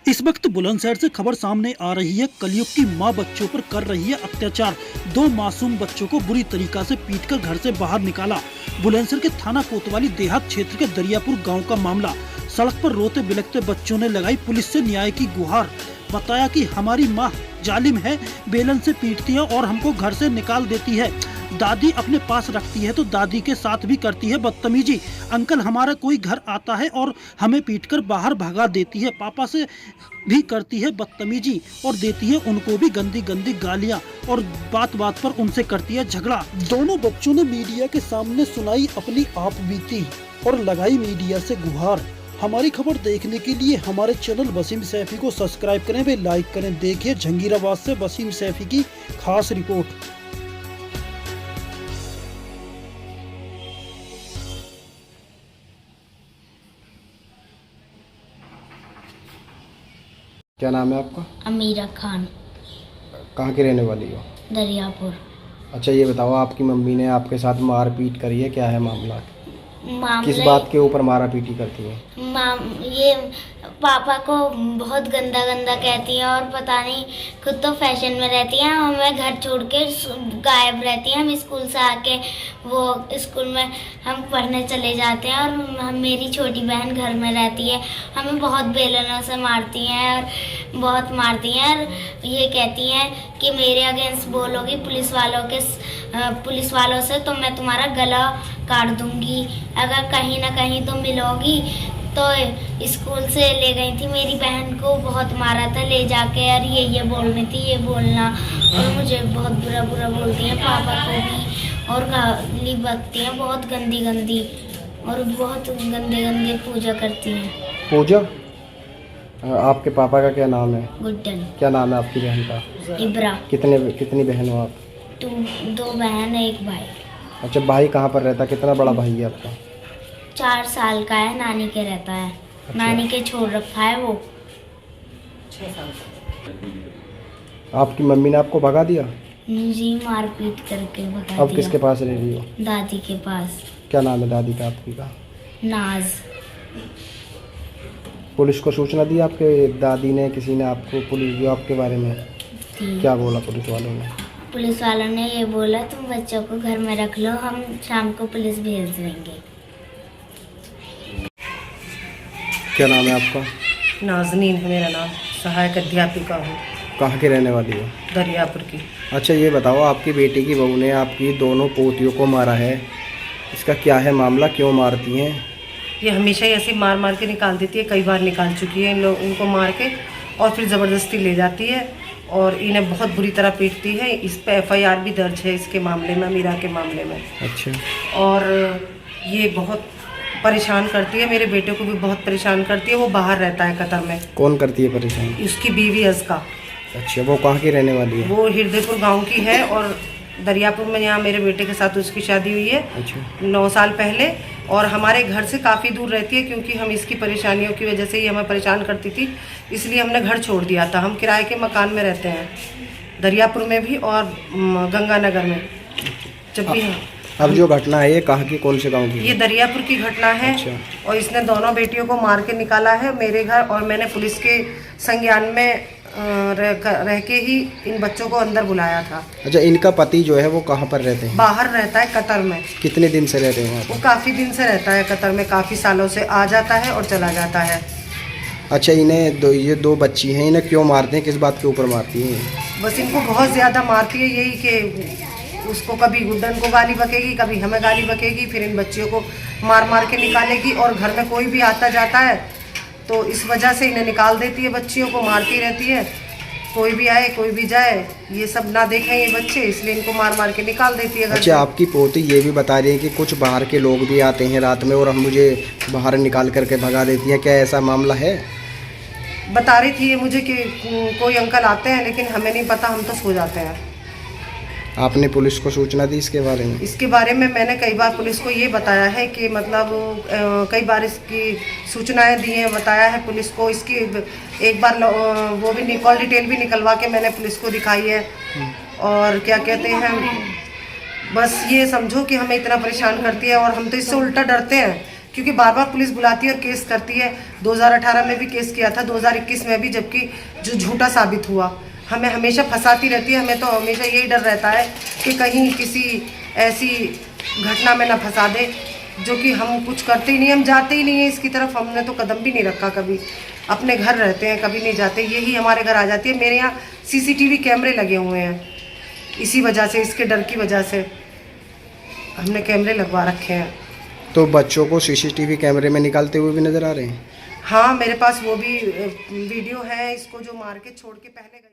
इस वक्त बुलंदशहर से खबर सामने आ रही है। कलयुग की मां बच्चों पर कर रही है अत्याचार। 2 मासूम बच्चों को बुरी तरीका से पीटकर घर से बाहर निकाला। बुलंदशहर के थाना कोतवाली देहात क्षेत्र के दरियापुर गांव का मामला। सड़क पर रोते बिलखते बच्चों ने लगाई पुलिस से न्याय की गुहार। बताया कि हमारी माँ जालिम है, बेलन से पीटती है और हमको घर से निकाल देती है। दादी अपने पास रखती है तो दादी के साथ भी करती है बदतमीजी। अंकल हमारा कोई घर आता है और हमें पीटकर बाहर भगा देती है। पापा से भी करती है बदतमीजी और देती है उनको भी गंदी गंदी गालियां और बात बात पर उनसे करती है झगड़ा। दोनों बच्चों ने मीडिया के सामने सुनाई अपनी आप बीती और लगाई मीडिया से गुहार। हमारी खबर देखने के लिए हमारे चैनल वसीम सैफी को सब्सक्राइब करें व लाइक करें। देखिए जहांगीराबाद से वसीम सैफी की खास रिपोर्ट। क्या नाम है आपका? अमीरा खान, कहाँ की रहने वाली हो? दरियापुर। अच्छा ये बताओ, आपकी मम्मी ने आपके साथ मारपीट करी है, क्या है मामला? किस मामले बात के ऊपर मारापीटी करती है? ये पापा को बहुत गंदा गंदा कहती हैं और पता नहीं, खुद तो फैशन में रहती हैं, हमें घर छोड़ के गायब रहती हैं। हम स्कूल से आके वो स्कूल में हम पढ़ने चले जाते हैं और हम मेरी छोटी बहन घर में रहती है। हमें बहुत बेलनों से मारती हैं और बहुत मारती हैं और ये कहती हैं कि मेरे अगेंस्ट बोलोगी पुलिस वालों से तो मैं तुम्हारा गला काट दूंगी, अगर कहीं ना कहीं तो मिलोगी। तो स्कूल से ले गई थी, मेरी बहन को बहुत मारा था ले जाके और ये बोलनी थी, ये बोलना, और मुझे बहुत बुरा बुरा बोलती हैं, पापा को भी, और गाली बकती हैं बहुत गंदी गंदी और बहुत गंदे गंदे पूजा करती हैं। पूजा? आपके पापा का क्या नाम है? गुड्डन। क्या नाम है आपकी बहन का? इब्रा। कितनी बहन हो आप? 2 बहन 1 भाई। अच्छा, भाई कहाँ पर रहता? कितना बड़ा भाई है आपका? 4 साल का है, नानी के रहता है। अच्छा। नानी के छोड़ रखा है वो। 6 साल का। आपकी मम्मी ने आपको भगा दिया? जी, मारपीट करके भगा अब दिया। किसके पास रह रही हो? दादी के पास। क्या नाम है दादी का आपकी का? नाज। पुलिस को सूचना दी आपके दादी ने? किसी ने आपको पुलिस जॉब के बारे में थी। क्या बोला पुलिस वालों ने? पुलिस वालों ने ये बोला तुम बच्चों को घर में रख लो, हम शाम को पुलिस भेज देंगे। क्या नाम है आपका? नाजनीन है मेरा नाम, सहायक अध्यापिका हूँ, कहाँ की रहने वाली हो? दरियापुर की। अच्छा ये बताओ, आपकी बेटी की बहू ने आपकी दोनों पोतियों को मारा है, इसका क्या है मामला, क्यों मारती हैं? ये हमेशा ही ऐसे मार मार के निकाल देती है, कई बार निकाल चुकी है इन लोग, इनको मार के और फिर ज़बरदस्ती ले जाती है और इन्हें बहुत बुरी तरह पीटती है। इस पे FIR भी दर्ज है इसके मामले में, मीरा के मामले में। अच्छा। और ये बहुत परेशान करती है, मेरे बेटे को भी बहुत परेशान करती है। वो बाहर रहता है कतर में। कौन करती है परेशान? उसकी बीवी अज़का। अच्छा, वो कहाँ की रहने वाली है? वो हृदयपुर गांव की है और दरियापुर में यहाँ मेरे बेटे के साथ उसकी शादी हुई है। अच्छा। 9 साल पहले, और हमारे घर से काफ़ी दूर रहती है क्योंकि हम इसकी परेशानियों की वजह से ही हमें परेशान करती थी, इसलिए हमने घर छोड़ दिया था। हम किराए के मकान में रहते हैं दरियापुर में भी और गंगानगर में। जब भी अब जो घटना है ये कहाँ की, कौन से गांव की? ये दरियापुर की घटना है। अच्छा। और इसने दोनों बेटियों को मार के निकाला है मेरे घर, और मैंने पुलिस के संज्ञान में रह के ही इन बच्चों को अंदर बुलाया था। अच्छा, इनका पति जो है वो कहाँ पर रहते हैं? बाहर रहता है कतर में। कितने दिन से रहते हैं वहाँ वो पर? काफ़ी दिन से रहता है कतर में, काफ़ी सालों से आ जाता है और चला जाता है। अच्छा, ये दो बच्ची हैं, इन्हें क्यों मारते हैं, किस बात के ऊपर मारती हैं? बस इनको बहुत ज़्यादा मारती है, यही कि उसको कभी गुड्डन को गाली बकेगी, कभी हमें गाली बकेगी, फिर इन बच्चियों को मार मार के निकालेगी। और घर में कोई भी आता जाता है तो इस वजह से इन्हें निकाल देती है, बच्चियों को मारती रहती है। कोई भी आए कोई भी जाए, ये सब ना देखें ये बच्चे, इसलिए इनको मार मार के निकाल देती है घर से। अच्छा, आपकी पोती ये भी बता रही है कि कुछ बाहर के लोग भी आते हैं रात में और हम मुझे बाहर निकाल करके भगा देती हैं, क्या ऐसा मामला है? बता रही थी ये मुझे कि कोई अंकल आते हैं, लेकिन हमें नहीं पता, हम तो सो जाते हैं। आपने पुलिस को सूचना दी इसके बारे में? इसके बारे में मैंने कई बार पुलिस को ये बताया है कि मतलब कई बार इसकी सूचनाएं दी हैं, बताया है पुलिस को। इसकी एक बार वो भी कॉल डिटेल भी निकलवा के मैंने पुलिस को दिखाई है। और क्या कहते हैं, बस ये समझो कि हमें इतना परेशान करती है और हम तो इससे उल्टा डरते हैं क्योंकि बार बार पुलिस बुलाती है और केस करती है। 2018 में भी केस किया था, 2021 में भी, जबकि जो झूठा साबित हुआ। हमें हमेशा फंसाती रहती है। हमें तो हमेशा यही डर रहता है कि कहीं किसी ऐसी घटना में ना फंसा दे, जो कि हम कुछ करते ही नहीं, हम जाते ही नहीं है इसकी तरफ। हमने तो कदम भी नहीं रखा कभी, अपने घर रहते हैं, कभी नहीं जाते। यही हमारे घर आ जाती है। मेरे यहाँ CCTV कैमरे लगे हुए हैं, इसी वजह से, इसके डर की वजह से हमने कैमरे लगवा रखे हैं। तो बच्चों को CCTV कैमरे में निकालते हुए भी नजर आ रहे हैं? हाँ, मेरे पास वो भी वीडियो है, इसको जो मार के छोड़ के पहले गई।